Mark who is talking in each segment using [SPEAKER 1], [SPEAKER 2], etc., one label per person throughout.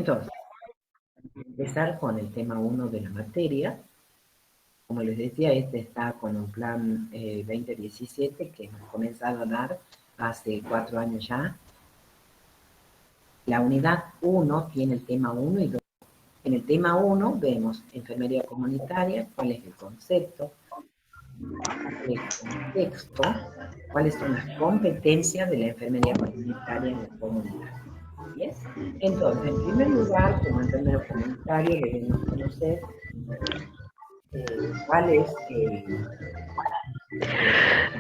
[SPEAKER 1] Entonces, empezar con el tema 1 de la materia. Como les decía, este está con un plan 2017 que hemos comenzado a dar hace 4 años ya. La unidad 1 tiene el tema 1 y 2. En el tema 1 vemos enfermería comunitaria, cuál es el concepto, el contexto, cuáles son las competencias de la enfermería comunitaria en la comunidad. ¿Bien? Entonces, en primer lugar, como enfermero comunitario debemos conocer cuál es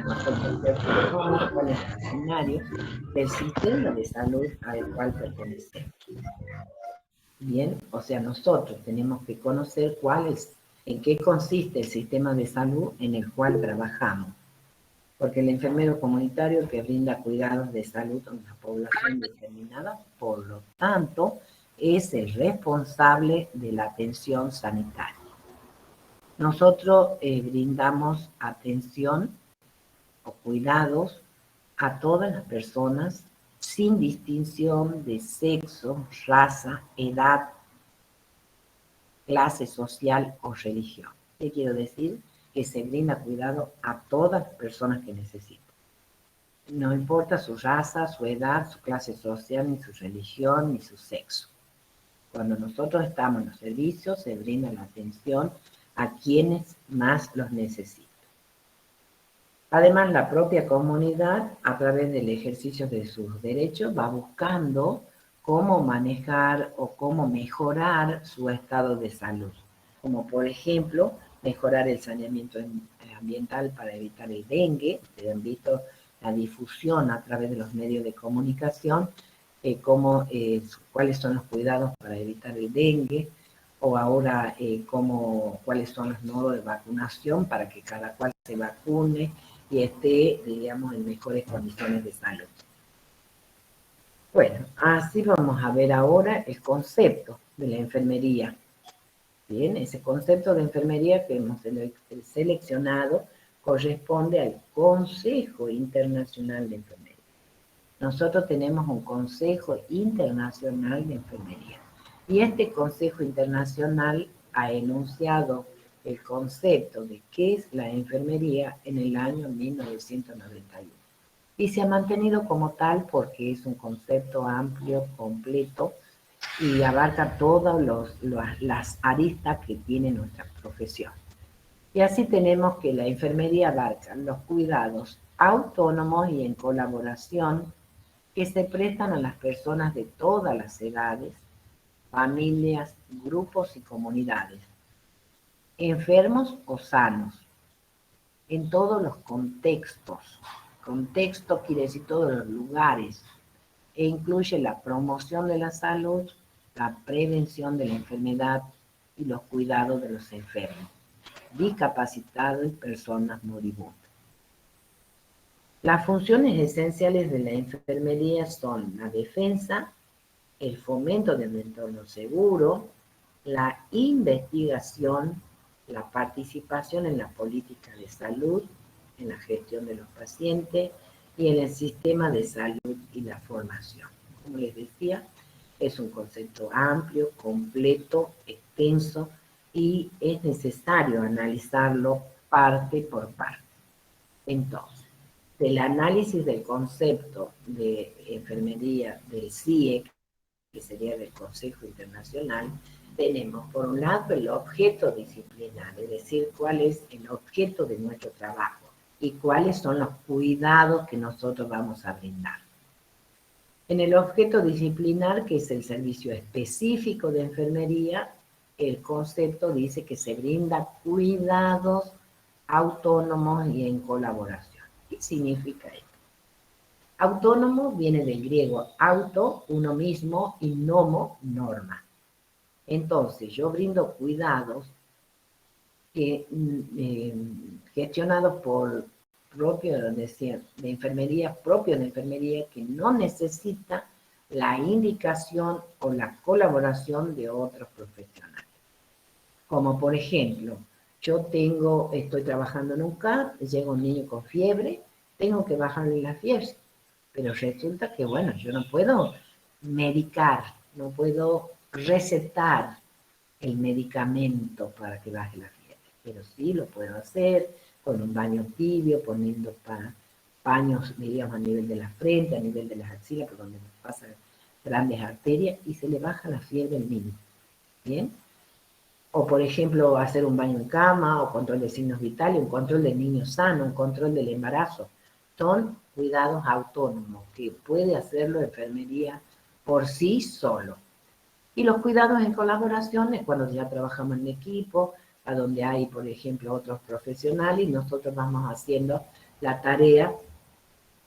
[SPEAKER 1] cuál es el escenario del sistema de salud al cual pertenecemos. Bien, o sea, nosotros tenemos que conocer en qué consiste el sistema de salud en el cual trabajamos. Porque el enfermero comunitario que brinda cuidados de salud a una población determinada, por lo tanto, es el responsable de la atención sanitaria. Nosotros brindamos atención o cuidados a todas las personas sin distinción de sexo, raza, edad, clase social o religión. ¿Qué quiero decir? Que se brinda cuidado a todas las personas que necesitan. No importa su raza, su edad, su clase social, ni su religión, ni su sexo. Cuando nosotros estamos en los servicios, se brinda la atención a quienes más los necesitan. Además, la propia comunidad, a través del ejercicio de sus derechos, va buscando cómo manejar o cómo mejorar su estado de salud. Como por ejemplo, mejorar el saneamiento ambiental para evitar el dengue. Ustedes han visto la difusión a través de los medios de comunicación, cuáles son los cuidados para evitar el dengue, o ahora cuáles son los nodos de vacunación para que cada cual se vacune y esté, digamos, en mejores condiciones de salud. Bueno, así vamos a ver ahora el concepto de la enfermería. Bien, ese concepto de enfermería que hemos seleccionado corresponde al Consejo Internacional de Enfermería. Nosotros tenemos un Consejo Internacional de Enfermería. Y este Consejo Internacional ha enunciado el concepto de qué es la enfermería en el año 1991. Y se ha mantenido como tal porque es un concepto amplio, completo, y abarca todas las aristas que tiene nuestra profesión. Y así tenemos que la enfermería abarca los cuidados autónomos y en colaboración que se prestan a las personas de todas las edades, familias, grupos y comunidades, enfermos o sanos, en todos los contextos. Contexto quiere decir todos los lugares, e incluye la promoción de la salud, la prevención de la enfermedad y los cuidados de los enfermos, discapacitados y personas moribundas. Las funciones esenciales de la enfermería son la defensa, el fomento de un entorno seguro, la investigación, la participación en la política de salud, en la gestión de los pacientes y en el sistema de salud y la formación. Como les decía, es un concepto amplio, completo, extenso y es necesario analizarlo parte por parte. Entonces, del análisis del concepto de enfermería del CIE, que sería del Consejo Internacional, tenemos por un lado el objeto disciplinar, es decir, cuál es el objeto de nuestro trabajo y cuáles son los cuidados que nosotros vamos a brindar. En el objeto disciplinar, que es el servicio específico de enfermería, el concepto dice que se brinda cuidados autónomos y en colaboración. ¿Qué significa esto? Autónomo viene del griego auto, uno mismo, y nomo, norma. Entonces, yo brindo cuidados gestionados por de enfermería, propio de enfermería, que no necesita la indicación o la colaboración de otros profesionales. Como por ejemplo, estoy trabajando en un CAP, llega un niño con fiebre, tengo que bajarle la fiebre, pero resulta que, bueno, yo no puedo medicar, no puedo recetar el medicamento para que baje la fiebre, pero sí lo puedo hacer con un baño tibio, poniendo paños, digamos, a nivel de la frente, a nivel de las axilas, por donde pasan grandes arterias, y se le baja la fiebre al niño, ¿bien? O, por ejemplo, hacer un baño en cama, o control de signos vitales, un control del niño sano, un control del embarazo. Son cuidados autónomos que puede hacerlo enfermería por sí solo. Y los cuidados en colaboración es cuando ya trabajamos en equipo, a donde hay, por ejemplo, otros profesionales, y nosotros vamos haciendo la tarea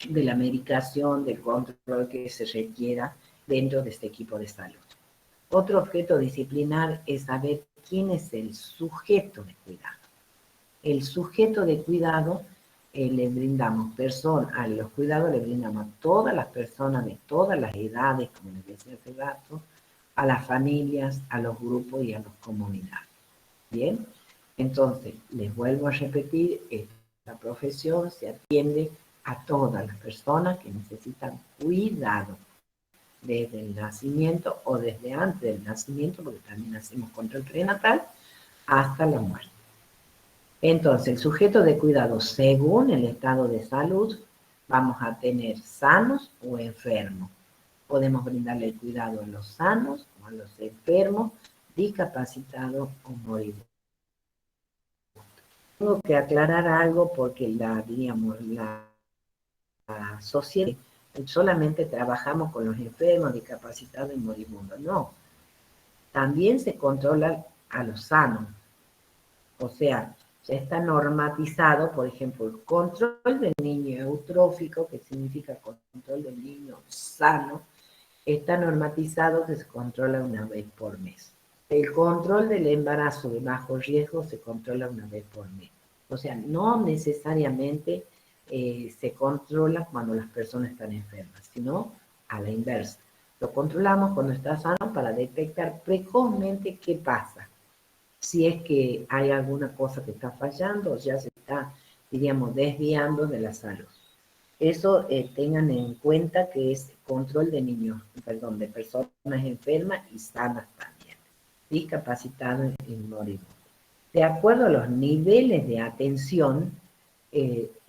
[SPEAKER 1] de la medicación, del control que se requiera dentro de este equipo de salud. Otro objeto disciplinar es saber quién es el sujeto de cuidado. El sujeto de cuidado le brindamos a los cuidados le brindamos a todas las personas de todas las edades, como les decía hace rato, a las familias, a los grupos y a las comunidades. Bien, entonces les vuelvo a repetir, esta profesión se atiende a todas las personas que necesitan cuidado desde el nacimiento o desde antes del nacimiento, porque también hacemos control prenatal, hasta la muerte. Entonces, el sujeto de cuidado, según el estado de salud, vamos a tener sanos o enfermos. Podemos brindarle el cuidado a los sanos o a los enfermos, discapacitados o moribundos. Tengo que aclarar algo porque la sociedad solamente trabajamos con los enfermos, discapacitados y moribundos. No, también se controla a los sanos. O sea, ya está normatizado, por ejemplo, el control del niño eutrófico, que significa control del niño sano, está normatizado que se controla una vez por mes. El control del embarazo de bajo riesgo se controla una vez por mes. O sea, no necesariamente se controla cuando las personas están enfermas, sino a la inversa. Lo controlamos cuando está sano para detectar precozmente qué pasa. Si es que hay alguna cosa que está fallando o ya se está, diríamos, desviando de la salud. Eso tengan en cuenta que es control de niños, perdón, de personas enfermas y sanas también, discapacitados y moribundos. De acuerdo a los niveles de atención,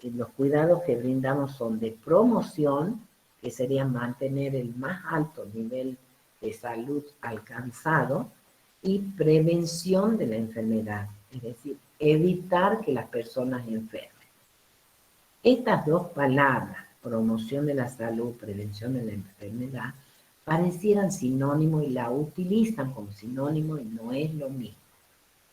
[SPEAKER 1] los cuidados que brindamos son de promoción, que sería mantener el más alto nivel de salud alcanzado, y prevención de la enfermedad, es decir, evitar que las personas enfermen. Estas dos palabras, promoción de la salud, prevención de la enfermedad, parecieran sinónimos y la utilizan como sinónimo y no es lo mismo.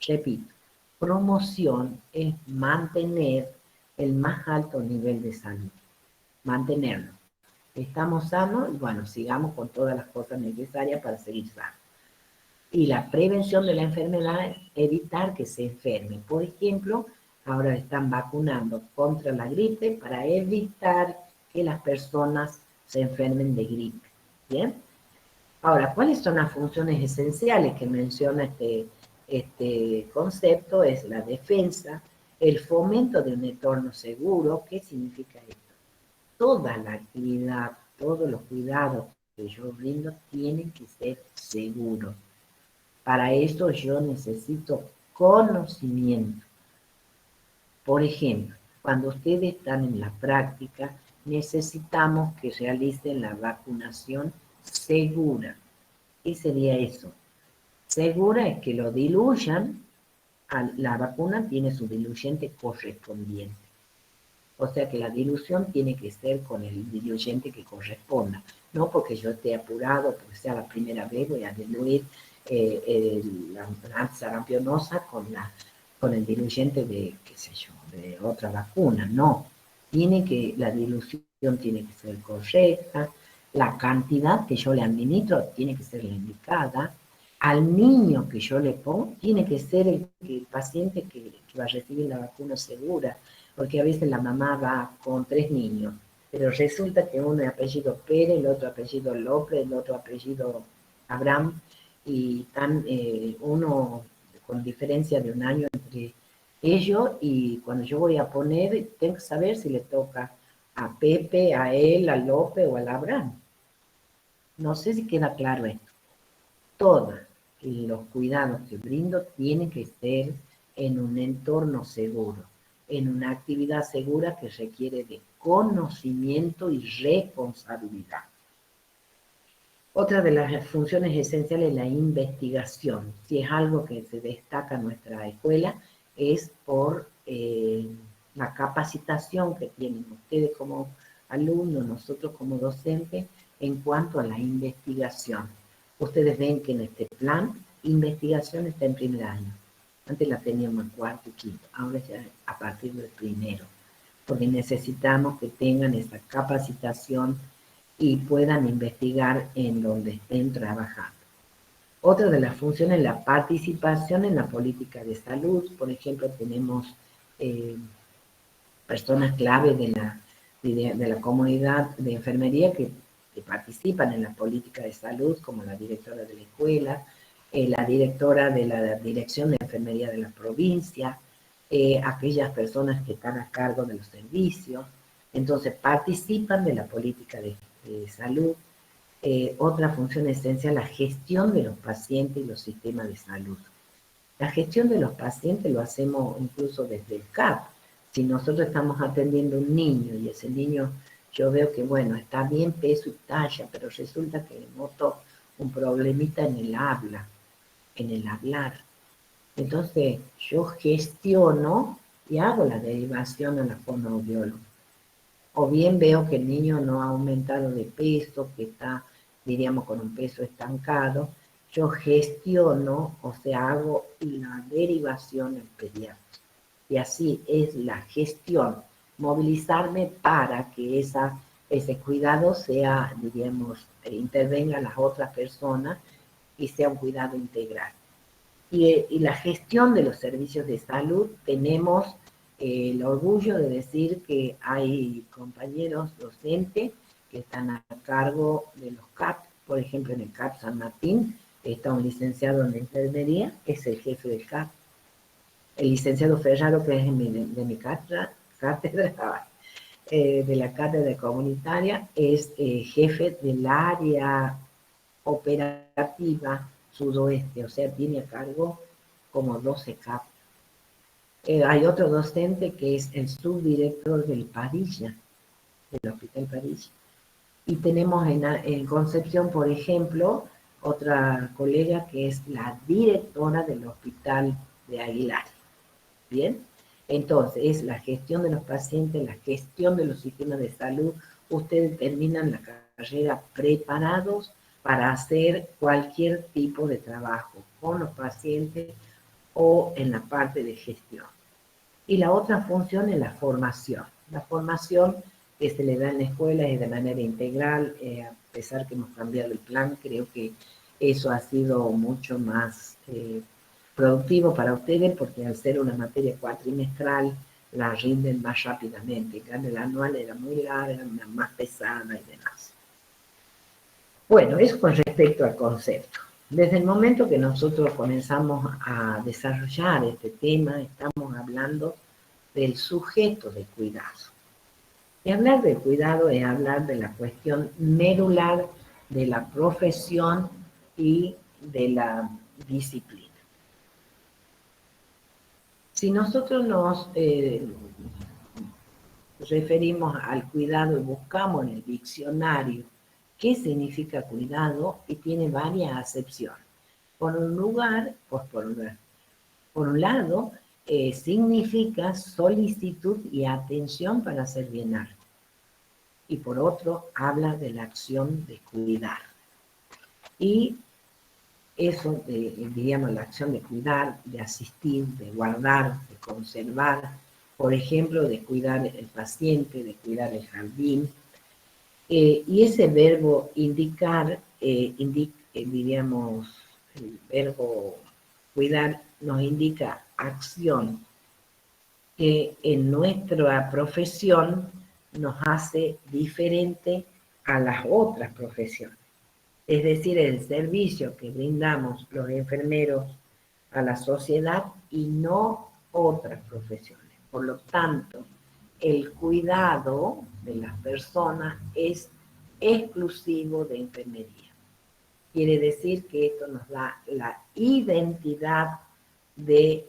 [SPEAKER 1] Repito, promoción es mantener el más alto nivel de salud, mantenerlo. Estamos sanos, bueno, sigamos con todas las cosas necesarias para seguir sanos. Y la prevención de la enfermedad es evitar que se enfermen. Por ejemplo, ahora están vacunando contra la gripe para evitar que las personas se enfermen de gripe. ¿Bien? Ahora, ¿cuáles son las funciones esenciales que menciona este concepto? Es la defensa, el fomento de un entorno seguro. ¿Qué significa esto? Toda la actividad, todos los cuidados que yo brindo tienen que ser seguros. Para eso yo necesito conocimiento. Por ejemplo, cuando ustedes están en la práctica, necesitamos que realicen la vacunación segura. ¿Qué sería eso? Segura es que lo diluyan, la vacuna tiene su diluyente correspondiente. O sea que la dilución tiene que ser con el diluyente que corresponda. No porque yo esté apurado, porque sea la primera vez, voy a diluir la sarampionosa con el diluyente de, qué sé yo, de otra vacuna. No. La dilución tiene que ser correcta, la cantidad que yo le administro tiene que ser la indicada, al niño que yo le pongo tiene que ser el paciente que va a recibir la vacuna segura, porque a veces la mamá va con 3 niños, pero resulta que uno es apellido Pérez, el otro apellido López, el otro apellido Abraham, y están uno con diferencia de un año entre ellos, y cuando yo voy a poner, tengo que saber si le toca a Pepe, a él, a López o a Abraham. No sé si queda claro esto. todos los cuidados que brindo tienen que ser en un entorno seguro, en una actividad segura que requiere de conocimiento y responsabilidad. Otra de las funciones esenciales es la investigación. Si es algo que se destaca en nuestra escuela, es por la capacitación que tienen ustedes como alumnos, nosotros como docentes, en cuanto a la investigación. Ustedes ven que en este plan, investigación está en primer año. Antes la teníamos en cuarto y quinto, ahora ya a partir del primero, porque necesitamos que tengan esa capacitación y puedan investigar en donde estén trabajando. Otra de las funciones es la participación en la política de salud. Por ejemplo, tenemos personas clave de la comunidad de enfermería que participan en la política de salud, como la directora de la escuela, la directora de la Dirección de Enfermería de la provincia, aquellas personas que están a cargo de los servicios. Entonces, participan de la política de salud. Otra función esencial, la gestión de los pacientes y los sistemas de salud. La gestión de los pacientes lo hacemos incluso desde el CAP. Si nosotros estamos atendiendo a un niño y ese niño, yo veo que, bueno, está bien peso y talla, pero resulta que noto un problemita en el habla, en el hablar. Entonces, yo gestiono y hago la derivación a la fonoaudióloga. O bien veo que el niño no ha aumentado de peso, que está, diríamos, con un peso estancado, yo gestiono, o sea, hago la derivación en pediatra. Y así es la gestión, movilizarme para que ese cuidado sea, diríamos, intervenga a las otras personas y sea un cuidado integral. Y la gestión de los servicios de salud, tenemos el orgullo de decir que hay compañeros docentes que están a cargo de los CAP. Por ejemplo, en el CAP San Martín está un licenciado en enfermería, es el jefe del CAP. El licenciado Ferraro, que es de mi cátedra de la cátedra comunitaria, es jefe del área operativa sudoeste, o sea, tiene a cargo como 12 CAP. Hay otro docente que es el subdirector del Padilla, del Hospital Padilla. Y tenemos en Concepción, por ejemplo, otra colega que es la directora del Hospital de Aguilar. ¿Bien? Entonces, es la gestión de los pacientes, la gestión de los sistemas de salud. Ustedes terminan la carrera preparados para hacer cualquier tipo de trabajo con los pacientes o en la parte de gestión. Y la otra función es la formación. La formación que se le da en la escuela es de manera integral, a pesar que hemos cambiado el plan, creo que eso ha sido mucho más productivo para ustedes, porque al ser una materia cuatrimestral, la rinden más rápidamente. En cambio, la anual era muy larga, más pesada y demás. Bueno, eso con respecto al concepto. Desde el momento que nosotros comenzamos a desarrollar este tema, estamos hablando del sujeto de cuidado. Y hablar de cuidado es hablar de la cuestión medular de la profesión y de la disciplina. Si nosotros nos referimos al cuidado y buscamos en el diccionario qué significa cuidado, y tiene varias acepciones. Por un lado, significa solicitud y atención para hacer bien algo. Y por otro, habla de la acción de cuidar. Y eso, diríamos, la acción de cuidar, de asistir, de guardar, de conservar, por ejemplo, de cuidar el paciente, de cuidar el jardín. Y ese verbo indicar, diríamos, el verbo cuidar nos indica acción, que en nuestra profesión nos hace diferente a las otras profesiones. Es decir, el servicio que brindamos los enfermeros a la sociedad y no otras profesiones. Por lo tanto, el cuidado de las personas es exclusivo de enfermería. Quiere decir que esto nos da la identidad de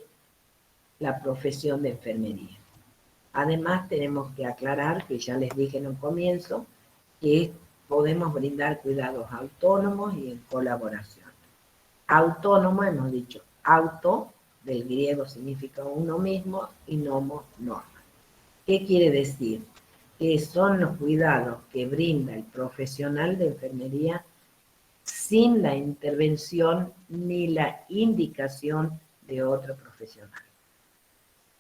[SPEAKER 1] la profesión de enfermería. Además, tenemos que aclarar, que ya les dije en un comienzo, que podemos brindar cuidados autónomos y en colaboración. Autónomo, hemos dicho, auto, del griego significa uno mismo, y nomo, norma. ¿Qué quiere decir? Que son los cuidados que brinda el profesional de enfermería sin la intervención ni la indicación de otro profesional.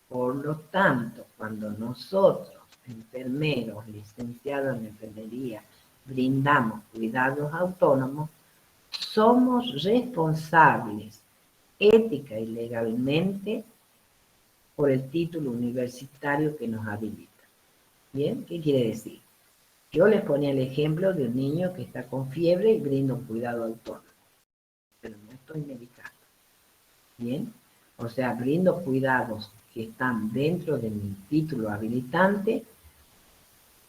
[SPEAKER 1] Por lo tanto, cuando nosotros, enfermeros, licenciados en enfermería, brindamos cuidados autónomos, somos responsables ética y legalmente por el título universitario que nos habilita. ¿Bien? ¿Qué quiere decir? Yo les ponía el ejemplo de un niño que está con fiebre y brindo un cuidado autónomo, pero no estoy medicando. ¿Bien? O sea, brindo cuidados que están dentro de mi título habilitante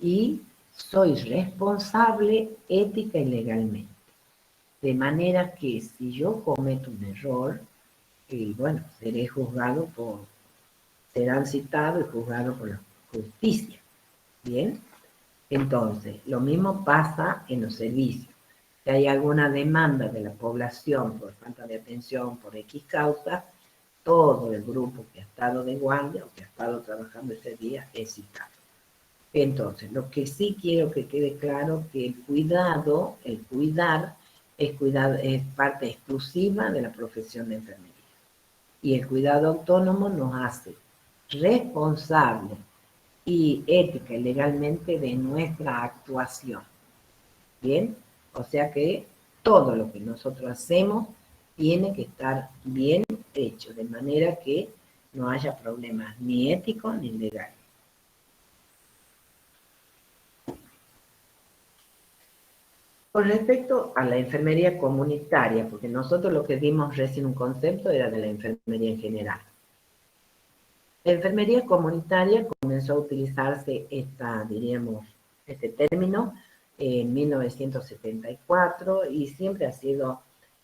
[SPEAKER 1] y soy responsable ética y legalmente. De manera que si yo cometo un error, bueno, serán citados y juzgados por la justicia. ¿Bien? Entonces, lo mismo pasa en los servicios. Si hay alguna demanda de la población por falta de atención, por X causa, todo el grupo que ha estado de guardia o que ha estado trabajando ese día es citado. Entonces, lo que sí quiero que quede claro que el cuidar es parte exclusiva de la profesión de enfermería. Y el cuidado autónomo nos hace responsables y ética y legalmente de nuestra actuación. ¿Bien? O sea que todo lo que nosotros hacemos tiene que estar bien hecho, de manera que no haya problemas ni éticos ni legales. Con respecto a la enfermería comunitaria, porque nosotros lo que dimos recién un concepto era de la enfermería en general. La enfermería comunitaria comenzó a utilizarse este término en 1974 y siempre ha sido,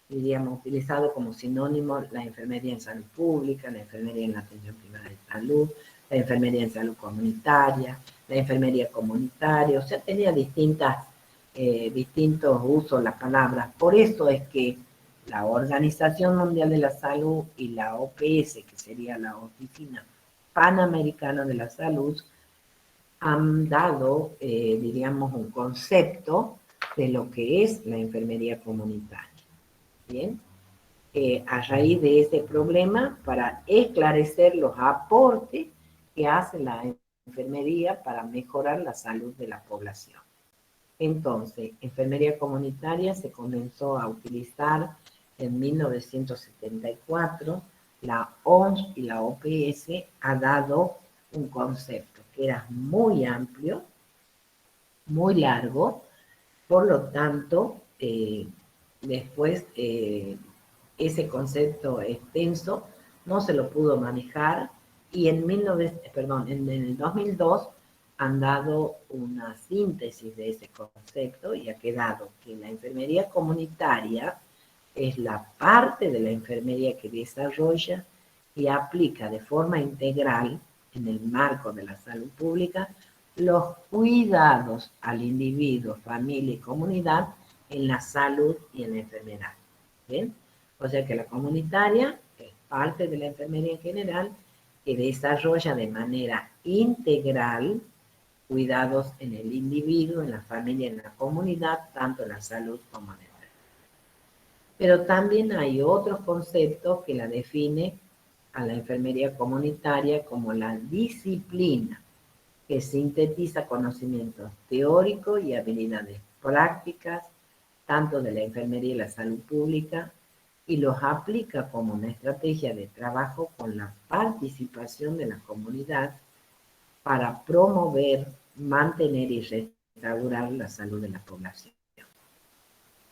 [SPEAKER 1] utilizado como sinónimo la enfermería en salud pública, la enfermería en la atención primaria de salud, la enfermería en salud comunitaria, la enfermería comunitaria, o sea, tenía distintos usos las palabras. Por eso es que la Organización Mundial de la Salud y la OPS, que sería la Oficina Panamericana de la Salud, han dado, un concepto de lo que es la enfermería comunitaria. Bien, a raíz de ese problema, para esclarecer los aportes que hace la enfermería para mejorar la salud de la población. Entonces, enfermería comunitaria se comenzó a utilizar en 1974. La OMS y la OPS ha dado un concepto que era muy amplio, muy largo, por lo tanto, después ese concepto extenso no se lo pudo manejar y en el 2002 han dado una síntesis de ese concepto y ha quedado que la enfermería comunitaria es la parte de la enfermería que desarrolla y aplica de forma integral en el marco de la salud pública los cuidados al individuo, familia y comunidad en la salud y en la enfermedad. ¿Bien? O sea que la comunitaria es parte de la enfermería en general que desarrolla de manera integral cuidados en el individuo, en la familia, en la comunidad, tanto en la salud como en la enfermedad. Pero también hay otros conceptos que la define a la enfermería comunitaria como la disciplina, que sintetiza conocimientos teóricos y habilidades prácticas, tanto de la enfermería y la salud pública, y los aplica como una estrategia de trabajo con la participación de la comunidad para promover, mantener y restaurar la salud de la población.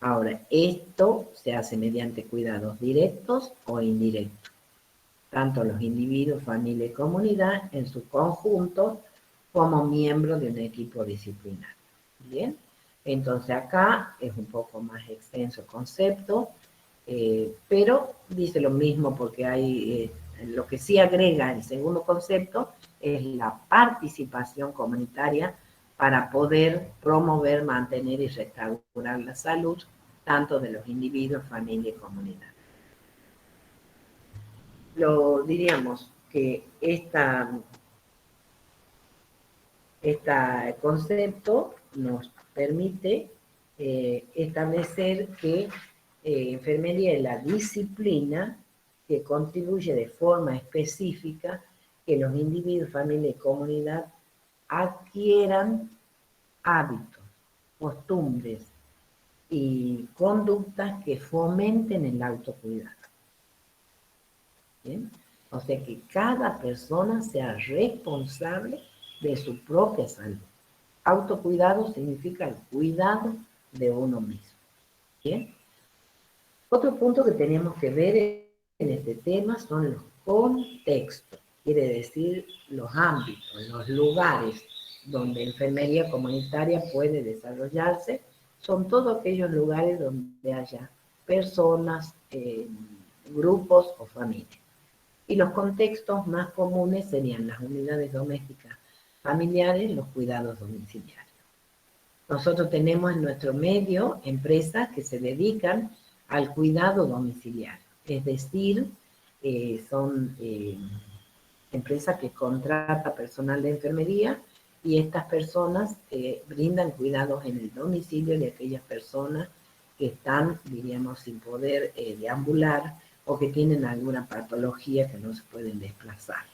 [SPEAKER 1] Ahora, esto se hace mediante cuidados directos o indirectos. Tanto los individuos, familia y comunidad en su conjunto como miembros de un equipo disciplinario. Bien, Entonces acá es un poco más extenso el concepto, pero dice lo mismo porque hay, lo que sí agrega el segundo concepto es la participación comunitaria para poder promover, mantener y restaurar la salud tanto de los individuos, familia y comunidad. Lo diríamos que este concepto nos permite establecer que enfermería es la disciplina que contribuye de forma específica que los individuos, familia y comunidad adquieran hábitos, costumbres y conductas que fomenten el autocuidado. ¿Bien? O sea, que cada persona sea responsable de su propia salud. Autocuidado significa el cuidado de uno mismo. ¿Bien? Otro punto que tenemos que ver en este tema son los contextos, quiere decir los ámbitos, los lugares donde enfermería comunitaria puede desarrollarse, son todos aquellos lugares donde haya personas, grupos o familias. Y los contextos más comunes serían las unidades domésticas familiares, los cuidados domiciliarios. Nosotros tenemos en nuestro medio empresas que se dedican al cuidado domiciliario, es decir, son empresas que contratan personal de enfermería y estas personas brindan cuidados en el domicilio de aquellas personas que están, diríamos, sin poder deambular o que tienen alguna patología que no se pueden desplazar.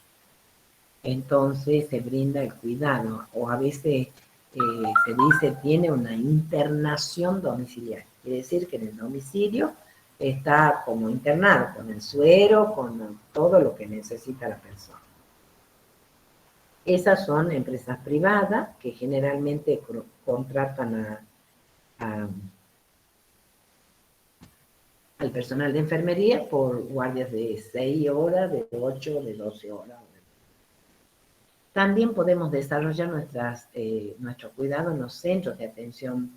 [SPEAKER 1] Entonces se brinda el cuidado, o a veces se dice tiene una internación domiciliaria, quiere decir que en el domicilio está como internado, con el suero, con todo lo que necesita la persona. Esas son empresas privadas que generalmente contratan al personal de enfermería por guardias de 6 horas, de 8, de 12 horas. También podemos desarrollar nuestro cuidado en los centros de atención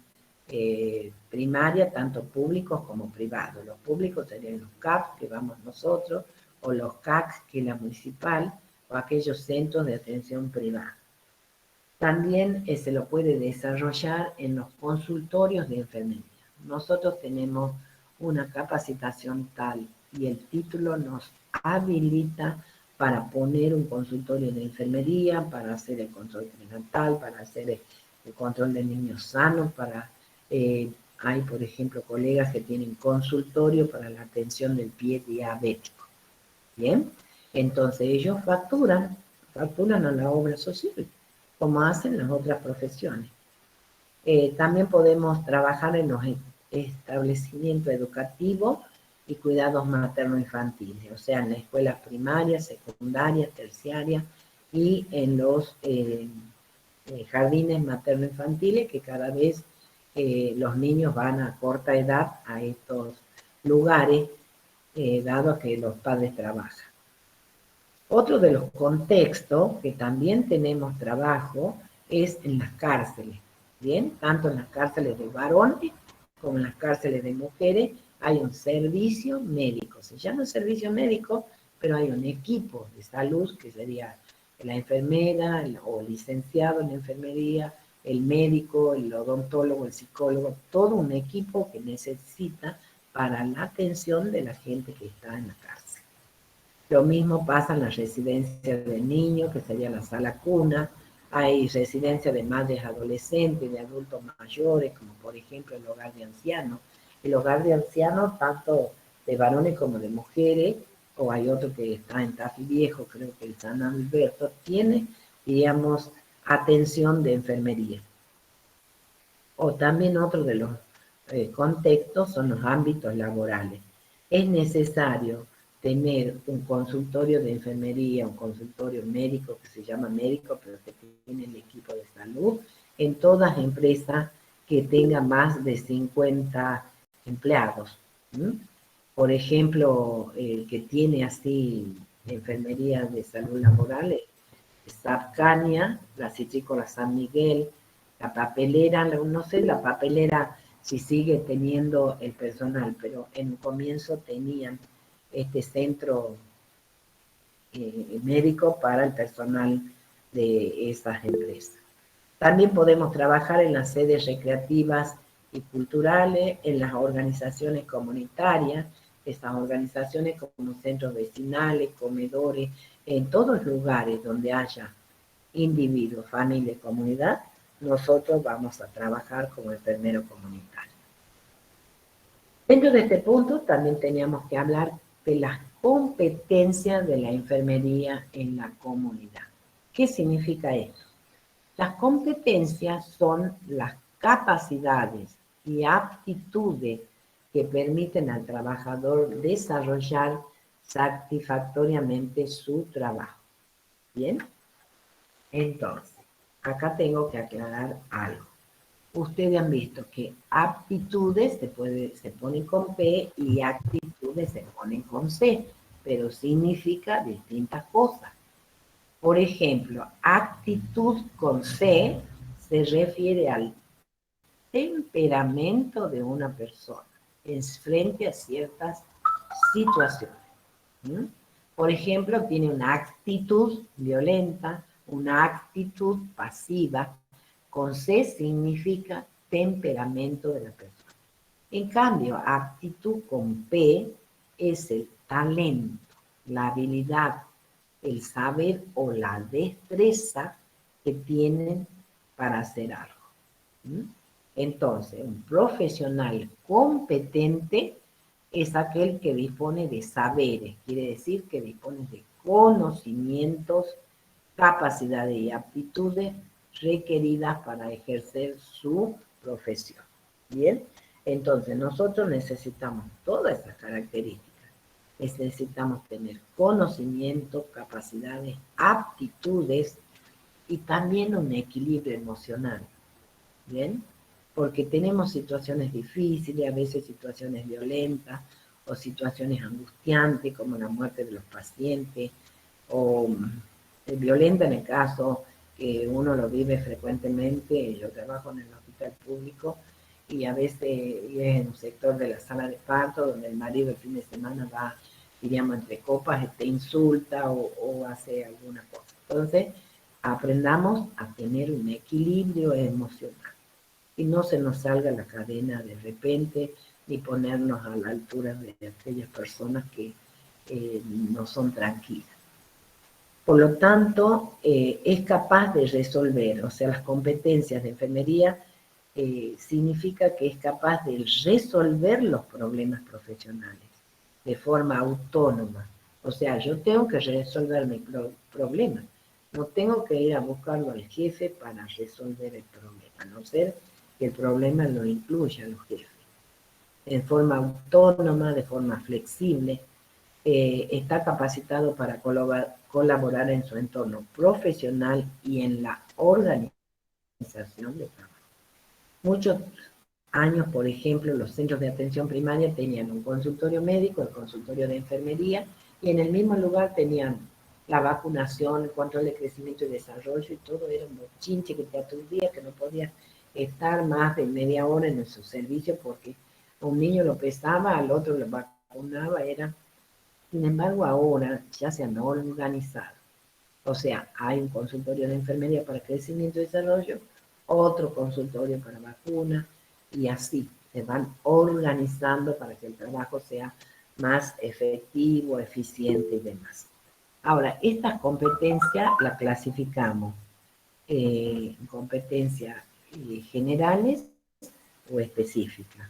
[SPEAKER 1] primaria, tanto públicos como privados. Los públicos serían los CAP, que vamos nosotros, o los CAC, que es la municipal, o aquellos centros de atención privada. También se lo puede desarrollar en los consultorios de enfermería. Nosotros tenemos una capacitación tal y el título nos habilita para poner un consultorio de enfermería, para hacer el control prenatal, para hacer el control de niños sanos, hay, por ejemplo, colegas que tienen consultorio para la atención del pie diabético. ¿Bien? Entonces ellos facturan a la obra social, como hacen las otras profesiones. También podemos trabajar en los establecimientos educativos y cuidados materno-infantiles, o sea, en las escuelas primarias, secundarias, terciarias y en los jardines materno-infantiles, que cada vez los niños van a corta edad a estos lugares, dado que los padres trabajan. Otro de los contextos que también tenemos trabajo es en las cárceles, ¿bien? Tanto en las cárceles de varones como en las cárceles de mujeres hay un servicio médico. Se llama servicio médico, pero hay un equipo de salud que sería la enfermera o licenciado en enfermería, el médico, el odontólogo, el psicólogo, todo un equipo que necesita para la atención de la gente que está en la cárcel. Lo mismo pasa en la residencia de niños, que sería la sala cuna. Hay residencia de madres adolescentes, de adultos mayores, como por ejemplo el hogar de ancianos. El hogar de ancianos, tanto de varones como de mujeres, o hay otro que está en Tafí Viejo, creo que el San Alberto, tiene, digamos, atención de enfermería. O también otro de los contextos son los ámbitos laborales. Es necesario tener un consultorio de enfermería, un consultorio médico, que se llama médico, pero que tiene el equipo de salud, en todas las empresas que tengan más de 50 empleados. Por ejemplo, el que tiene así enfermería de salud laboral es Sapcania, la Citrícola San Miguel, La papelera, no sé, la papelera si sigue teniendo el personal, pero en un comienzo tenían este centro médico para el personal de esas empresas. También podemos trabajar en las sedes recreativas y culturales, en las organizaciones comunitarias, esas organizaciones como centros vecinales, comedores, en todos lugares donde haya individuos, familia y comunidad, nosotros vamos a trabajar como enfermero comunitario. Dentro de este punto también teníamos que hablar de las competencias de la enfermería en la comunidad. ¿Qué significa eso? Las competencias son las capacidades y aptitudes que permiten al trabajador desarrollar satisfactoriamente su trabajo. ¿Bien? Entonces, acá tengo que aclarar algo. Ustedes han visto que aptitudes se ponen con P y actitudes se ponen con C, pero significa distintas cosas. Por ejemplo, actitud con C se refiere al temperamento de una persona en frente a ciertas situaciones. ¿Mm? Por ejemplo, tiene una actitud violenta, una actitud pasiva. Con C significa temperamento de la persona. En cambio, actitud con P es el talento, la habilidad, el saber o la destreza que tienen para hacer algo. ¿Mm? Entonces, un profesional competente es aquel que dispone de saberes, quiere decir que dispone de conocimientos, capacidades y aptitudes requeridas para ejercer su profesión. Bien, entonces nosotros necesitamos todas esas características. Necesitamos tener conocimiento, capacidades, aptitudes y también un equilibrio emocional. Bien, porque tenemos situaciones difíciles, a veces situaciones violentas o situaciones angustiantes como la muerte de los pacientes o violenta en el caso que uno lo vive frecuentemente. Yo trabajo en el hospital público y a veces es en un sector de la sala de parto donde el marido el fin de semana va, diríamos, entre copas, te insulta o hace alguna cosa. Entonces, aprendamos a tener un equilibrio emocional y no se nos salga la cadena de repente ni ponernos a la altura de aquellas personas que no son tranquilas. Por lo tanto, es capaz de resolver, o sea, las competencias de enfermería significa que es capaz de resolver los problemas profesionales de forma autónoma. O sea, yo tengo que resolver mi problema. No tengo que ir a buscarlo al jefe para resolver el problema, a no ser que el problema lo incluya a los jefes. En forma autónoma, de forma flexible, está capacitado para colaborar en su entorno profesional y en la organización de trabajo. Muchos años, por ejemplo, los centros de atención primaria tenían un consultorio médico, el consultorio de enfermería, y en el mismo lugar tenían la vacunación, el control de crecimiento y desarrollo, y todo era un bochinche que te aturdía, que no podías estar más de media hora en su servicio porque a un niño lo pesaba, al otro lo vacunaba, era... Sin embargo, ahora ya se han organizado. O sea, hay un consultorio de enfermería para crecimiento y desarrollo, otro consultorio para vacunas, y así se van organizando para que el trabajo sea más efectivo, eficiente y demás. Ahora, estas competencias las clasificamos en competencias generales o específicas,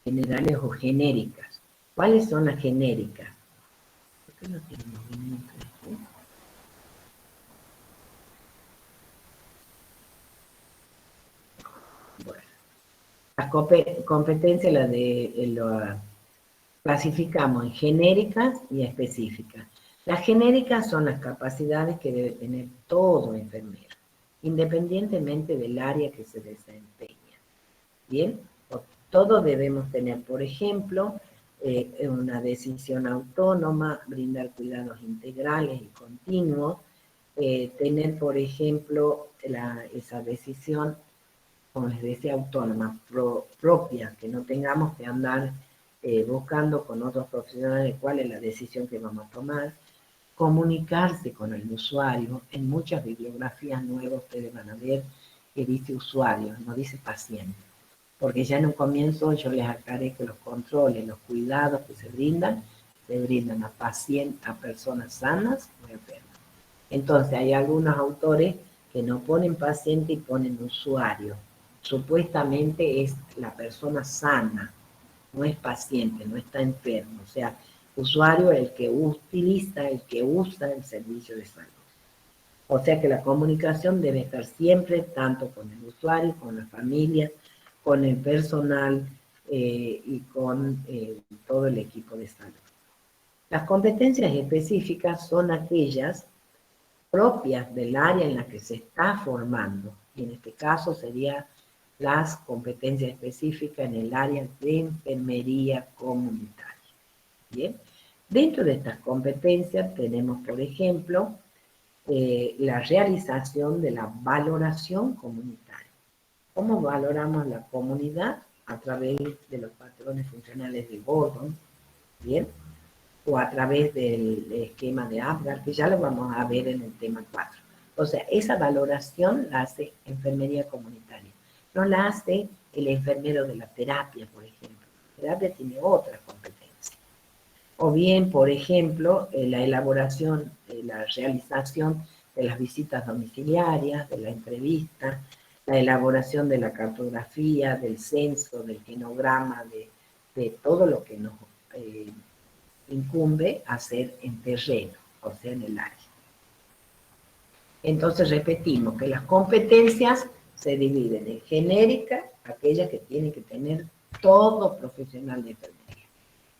[SPEAKER 1] generales o genéricas. ¿Cuáles son las genéricas? ¿Por qué no tiene movimiento esto? Bueno, las competencias las clasificamos en genéricas y específicas. Las genéricas son las capacidades que debe tener todo enfermero, independientemente del área que se desempeña. Bien, todos debemos tener, por ejemplo, una decisión autónoma, brindar cuidados integrales y continuos, tener, por ejemplo, esa decisión, como les decía, autónoma, propia, que no tengamos que andar buscando con otros profesionales cuál es la decisión que vamos a tomar, comunicarse con el usuario. En muchas bibliografías nuevas ustedes van a ver que dice usuario, no dice paciente, porque ya en un comienzo yo les aclaré que los controles, los cuidados que se brindan a pacientes, a personas sanas o enfermas. Entonces hay algunos autores que no ponen paciente y ponen usuario. Supuestamente es la persona sana, no es paciente, no está enfermo. O sea, usuario es el que utiliza, el que usa el servicio de salud. O sea que la comunicación debe estar siempre tanto con el usuario, con la familia, con el personal y con todo el equipo de salud. Las competencias específicas son aquellas propias del área en la que se está formando, y en este caso serían las competencias específicas en el área de enfermería comunitaria. Bien, dentro de estas competencias tenemos, por ejemplo, la realización de la valoración comunitaria. ¿Cómo valoramos la comunidad? A través de los patrones funcionales de Gordon, ¿bien? O a través del esquema de Apgar, que ya lo vamos a ver en el tema 4. O sea, esa valoración la hace enfermería comunitaria. No la hace el enfermero de la terapia, por ejemplo. La terapia tiene otras competencias. O bien, por ejemplo, la elaboración, la realización de las visitas domiciliarias, de la entrevista, la elaboración de la cartografía, del censo, del genograma, de todo lo que nos incumbe hacer en terreno, o sea, en el área. Entonces repetimos que las competencias se dividen en genérica, aquellas que tienen que tener todo profesional de enfermería,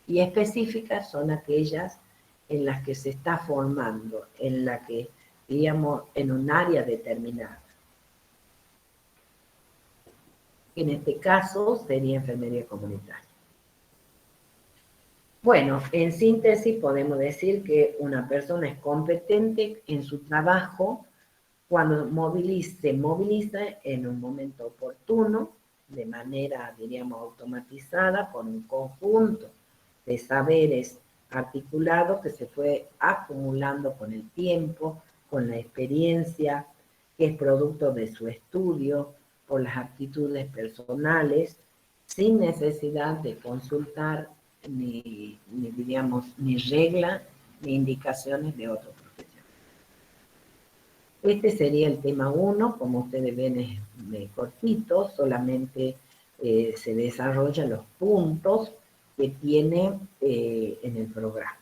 [SPEAKER 1] y específicas son aquellas en las que se está formando, en la que, digamos, en un área determinada. En este caso sería enfermería comunitaria. Bueno, en síntesis podemos decir que una persona es competente en su trabajo cuando se moviliza en un momento oportuno, de manera, diríamos, automatizada, con un conjunto de saberes articulados que se fue acumulando con el tiempo, con la experiencia, que es producto de su estudio, por las aptitudes personales, sin necesidad de consultar ni reglas ni indicaciones de otros profesionales. Este sería el tema 1, como ustedes ven es cortito, solamente se desarrollan los puntos que tiene en el programa.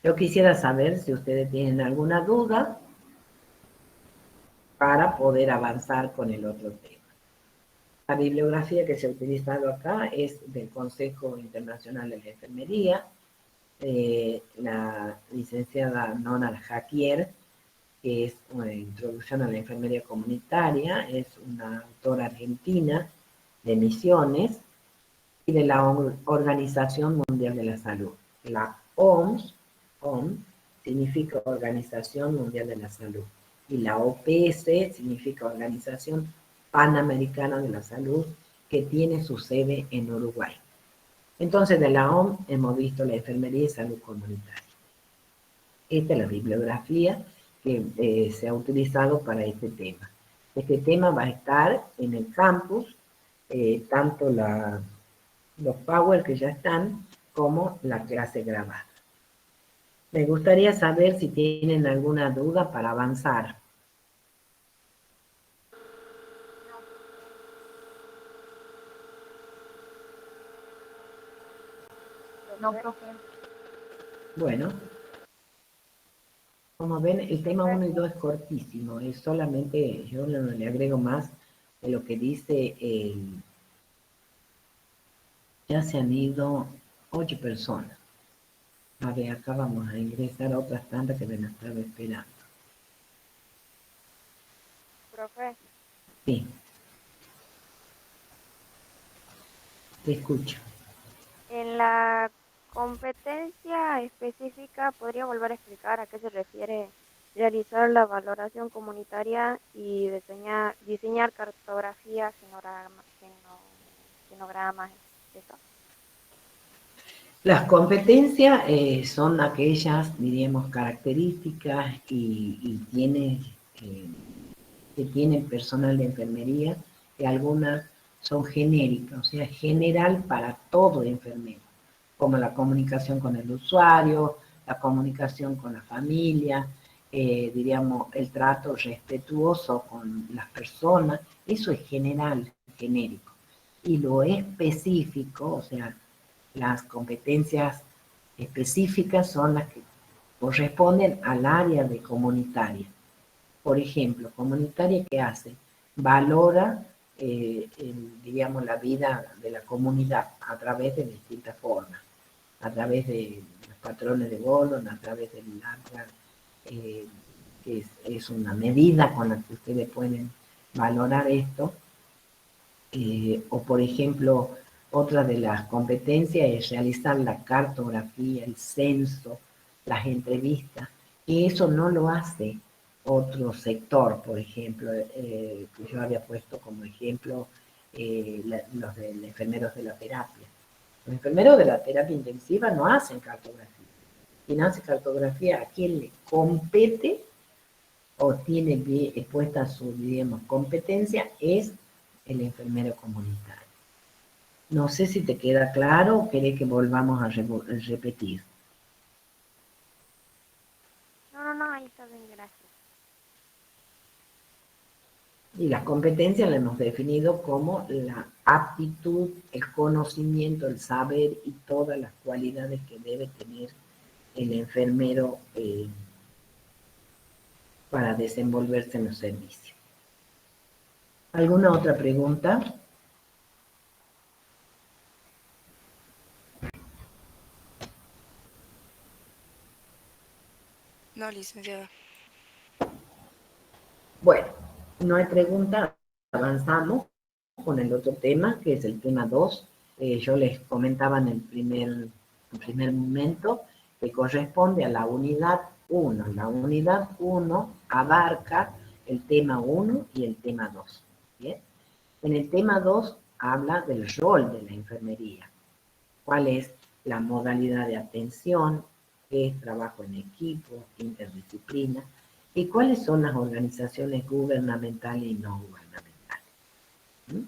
[SPEAKER 1] Yo quisiera saber si ustedes tienen alguna duda para poder avanzar con el otro tema. La bibliografía que se ha utilizado acá es del Consejo Internacional de la Enfermería, la licenciada Nona Jaquier, que es una introducción a la enfermería comunitaria, es una autora argentina de Misiones y de la Organización Mundial de la Salud. La OMS significa Organización Mundial de la Salud, y la OPS significa Organización Panamericana de la Salud, que tiene su sede en Uruguay. Entonces, de la OMS hemos visto la enfermería y salud comunitaria. Esta es la bibliografía que se ha utilizado para este tema. Este tema va a estar en el campus, tanto los Power que ya están, como la clase grabada. Me gustaría saber si tienen alguna duda para avanzar.
[SPEAKER 2] No, profe.
[SPEAKER 1] Bueno, como ven, el tema 1 y 2 es cortísimo, es solamente, yo no le agrego más de lo que dice ya se han ido 8 personas. A ver, acá vamos a ingresar a otras tantas que me han estado esperando.
[SPEAKER 2] Profe,
[SPEAKER 1] Sí, te escucho.
[SPEAKER 2] en la competencia específica, ¿podría volver a explicar a qué se refiere realizar la valoración comunitaria y diseñar cartografía, genogramas, eso.
[SPEAKER 1] Las competencias son aquellas, diríamos, características eh, que tiene el personal de enfermería, que algunas son genéricas, o sea, general para todo enfermero, como la comunicación con el usuario, la comunicación con la familia, diríamos, el trato respetuoso con las personas, eso es general, genérico. Y lo específico, o sea, las competencias específicas son las que corresponden al área de comunitaria. Por ejemplo, comunitaria, ¿qué hace? Valora, diríamos, la vida de la comunidad a través de distintas formas, a través de los patrones de Gordon, a través del ANTRA, que es una medida con la que ustedes pueden valorar esto, o por ejemplo, otra de las competencias es realizar la cartografía, el censo, las entrevistas, y eso no lo hace otro sector, por ejemplo, que yo había puesto como ejemplo los enfermeros de la terapia. Los enfermeros de la terapia intensiva no hacen cartografía. Quien hace cartografía, a quien le compete o tiene expuesta su, digamos, competencia, es el enfermero comunitario. No sé si te queda claro o querés que volvamos a repetir.
[SPEAKER 2] No, ahí está bien, gracias.
[SPEAKER 1] Y las competencias las hemos definido como la aptitud, el conocimiento, el saber y todas las cualidades que debe tener el enfermero para desenvolverse en los servicios. ¿Alguna otra pregunta?
[SPEAKER 3] No, licenciada.
[SPEAKER 1] Bueno, no hay pregunta, avanzamos con el otro tema, que es el tema 2. Yo les comentaba en el primer momento que corresponde a la unidad 1. La unidad 1 abarca el tema 1 y el tema 2. ¿Bien? En el tema 2 habla del rol de la enfermería. ¿Cuál es la modalidad de atención? ¿Qué es trabajo en equipo, interdisciplina? ¿Y cuáles son las organizaciones gubernamentales y no gubernamentales? ¿Mm?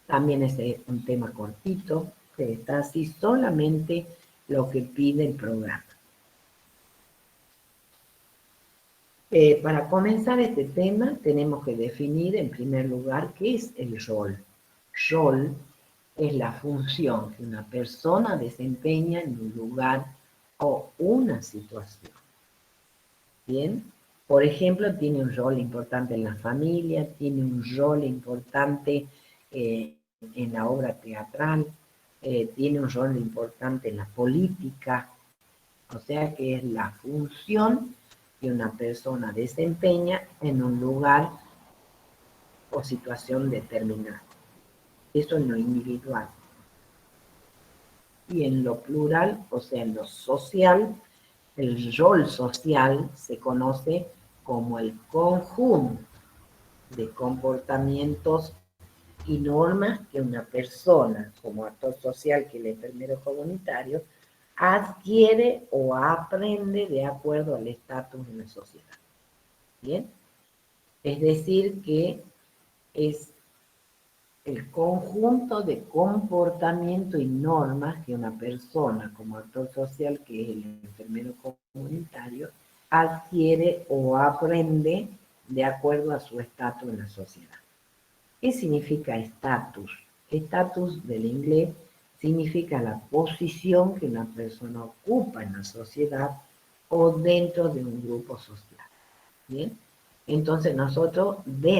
[SPEAKER 1] También es un tema cortito, que está así solamente lo que pide el programa. Para comenzar este tema tenemos que definir en primer lugar qué es el rol. Rol es la función que una persona desempeña en un lugar o una situación. Bien, por ejemplo, tiene un rol importante en la familia, tiene un rol importante en la obra teatral, tiene un rol importante en la política, o sea que es la función que una persona desempeña en un lugar o situación determinada. Eso en lo individual. Y en lo plural, o sea, en lo social, el rol social se conoce como el conjunto de comportamientos y normas que una persona, como actor social que el enfermero comunitario, adquiere o aprende de acuerdo al estatus en la sociedad. ¿Bien? Es decir, que es el conjunto de comportamiento y normas que una persona como actor social, que es el enfermero comunitario, adquiere o aprende de acuerdo a su estatus en la sociedad. ¿Qué significa estatus? Estatus del inglés significa la posición que una persona ocupa en la sociedad o dentro de un grupo social. ¿Bien? Entonces nosotros dentro